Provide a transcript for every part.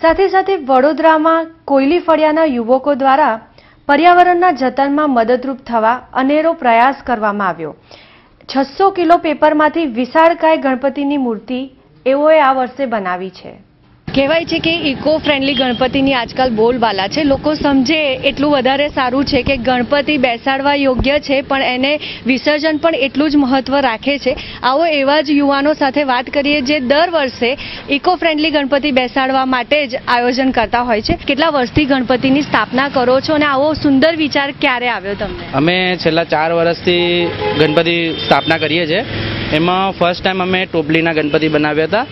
સાથે સાથે વડોદરામાં કોયલી ફળિયાના યુવકો દ્વારા પર્યાવરણના જતનમાં મદદરૂપ થવા અનેરો પ્રયાસ કરવામાં આવ્યો। 600 કિલો પેપરમાંથી વિશાળકાય ગણપતિની મૂર્તિ એઓએ આ વર્ષે બનાવી છે। કહેવાય છે કે ઇકો ફ્રેન્ડલી ગણપતિની આજકાલ બોલબાલા છે। લોકો સમજે એટલું વધારે સારું છે કે ગણપતિ બેસાડવા યોગ્ય છે, પણ એને વિસર્જન પણ એટલું જ મહત્વ રાખે છે। આવો એવા જ યુવાનો સાથે વાત કરીએ જે દર વર્ષે ઇકો ફ્રેન્ડલી ગણપતિ બેસાડવા માટે જ આયોજન કરતા હોય છે। કેટલા વર્ષથી ગણપતિની સ્થાપના કરો છો અને આવો સુંદર વિચાર ક્યારે આવ્યો તમને? અમે છેલ્લા 4 વર્ષથી ગણપતિ સ્થાપના કરીએ છીએ। એમાં ફર્સ્ટ ટાઈમ અમે ટોપલીના ગણપતિ બનાવ્યા હતા,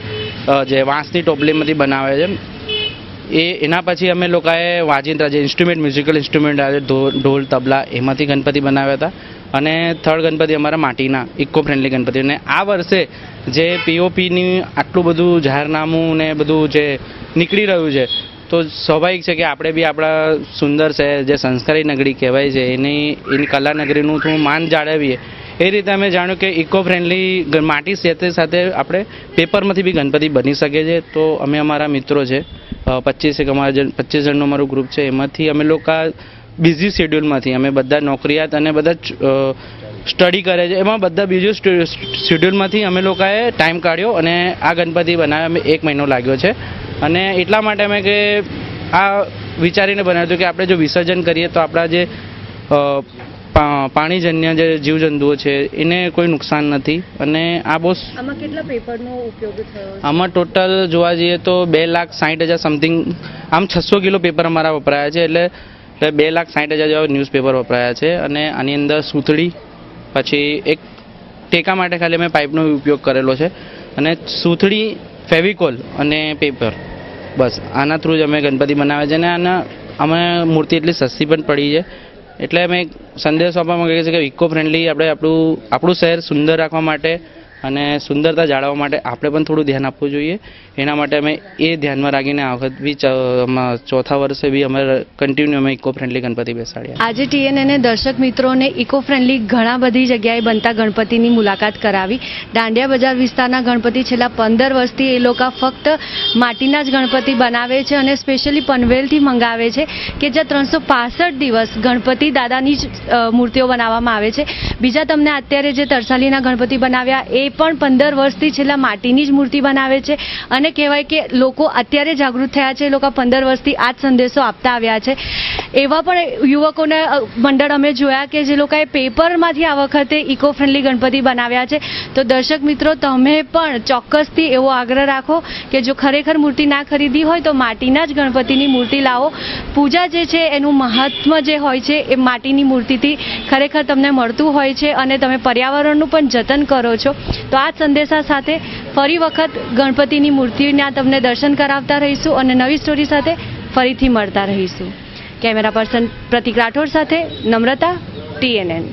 જે વાંસની ટોપલીમાંથી બનાવે છે। એના પછી અમે લોકોએ વાજિંત્રા, જે ઇન્સ્ટ્રુમેન્ટ, મ્યુઝિકલ ઇન્સ્ટ્રુમેન્ટ આવે, ઢોલ, તબલા, એમાંથી ગણપતિ બનાવ્યા હતા। અને થર્ડ ગણપતિ અમારા માટીના ઇકો ફ્રેન્ડલી ગણપતિ। અને આ વર્ષે જે પીઓપીની આટલું બધું જાહેરનામું ને બધું જે નીકળી રહ્યું છે, તો સ્વાભાવિક છે કે આપણે બી આપણા સુંદર શહેર, જે સંસ્કારી નગરી કહેવાય છે, એની કલા નગરીનું થોડું માન જાળવીએ। એ રીતે અમે જાણ્યું કે ઇકો ફ્રેન્ડલી માટી સાથે સાથે આપણે પેપરમાંથી બી ગણપતિ બની શકે છે। તો અમે અમારા મિત્રો છે 25 જણનું અમારું ગ્રુપ છે, એમાંથી અમે લોકો બિઝી શેડ્યુલમાંથી, અમે બધા નોકરિયાત અને બધા સ્ટડી કરે છે, એમાં બધા બીજું શેડ્યુલમાંથી અમે લોકોએ ટાઈમ કાઢ્યો અને આ ગણપતિ બનાવવા અમે 1 મહિનો લાગ્યો છે। અને એટલા માટે અમે કે આ વિચારીને બનાવ્યું કે આપણે જો વિસર્જન કરીએ તો આપણા જે પાણીજન્ય જે જીવજંતુઓ છે એને કોઈ નુકસાન નથી। અને આ બહુ આમાં કેટલા પેપરનો ઉપયોગ થયો? આમાં ટોટલ જોવા જઈએ તો 2,60,000 સમથિંગ, આમ 600 કિલો પેપર અમારા વપરાયા છે, એટલે 2,60,000 જેવા ન્યૂઝપેપર વપરાયા છે। અને આની અંદર સૂતળી, પછી એક ટેકા માટે ખાલી અમે પાઇપનો ઉપયોગ કરેલો છે, અને સૂતળી, ફેવિકોલ અને પેપર, બસ આના થ્રુ જ અમે ગણપતિ બનાવ્યા છે। અને આના અમે મૂર્તિ એટલી સસ્તી પણ પડી છે, એટલે અમે સંદેશ આપવા માંગીએ છીએ કે ઇકો ફ્રેન્ડલી આપણે આપણું શહેર સુંદર રાખવા માટે અને સુંદરતા જાળવવા માટે આપણે પણ થોડું ધ્યાન આપવું જોઈએ। એના માટે અમે એ ધ્યાનમાં રાખીને આ વખત બી 4થા વર્ષે બી અમે કન્ટિન્યુ અમે ઇકો ફ્રેન્ડલી ગણપતિ બેસાડ્યા। આજે TNN દર્શક મિત્રોને ઇકો ફ્રેન્ડલી ઘણા બધી જગ્યાએ બનતા ગણપતિની મુલાકાત કરાવી। દાંડિયા બજાર વિસ્તારના ગણપતિ છેલ્લા 15 વર્ષથી એ લોકો ફક્ત માટીના જ ગણપતિ બનાવે છે અને સ્પેશિયલી પનવેલથી મંગાવે છે કે જ્યાં 365 દિવસ ગણપતિ દાદાની જ મૂર્તિઓ બનાવવામાં આવે છે। બીજા તમને અત્યારે જે તરસાલીના ગણપતિ બનાવ્યા એ પણ 15 વર્ષથી છેલ્લા માટીની જ મૂર્તિ બનાવે છે। અને કહેવાય કે લોકો અત્યારે જાગૃત થયા છે, એ લોકો 15 વર્ષથી આ જ સંદેશો આપતા આવ્યા છે। એવા પણ યુવકોને મંડળ અમે જોયા કે જે લોકોએ પેપરમાંથી આ વખતે ઇકો ફ્રેન્ડલી ગણપતિ બનાવ્યા છે। તો દર્શક મિત્રો, તમે પણ ચોક્કસથી એવો આગ્રહ રાખો કે જો ખરેખર મૂર્તિ ના ખરીદી હોય તો માટીના જ ગણપતિની મૂર્તિ લાવો। પૂજા જે છે એનું મહાત્મ્ય જે હોય છે એ માટીની મૂર્તિથી ખરેખર તમને મળતું હોય છે અને તમે પર્યાવરણનું પણ જતન કરો છો। તો આ સંદેશા સાથે ફરી વખત ગણપતિની મૂર્તિના તમને દર્શન કરાવતા રહીશું અને નવી સ્ટોરી સાથે ફરીથી મળતા રહીશું। કેમેરા પર્સન પ્રતિક રાઠોડ સાથે નમ્રતા, TNN।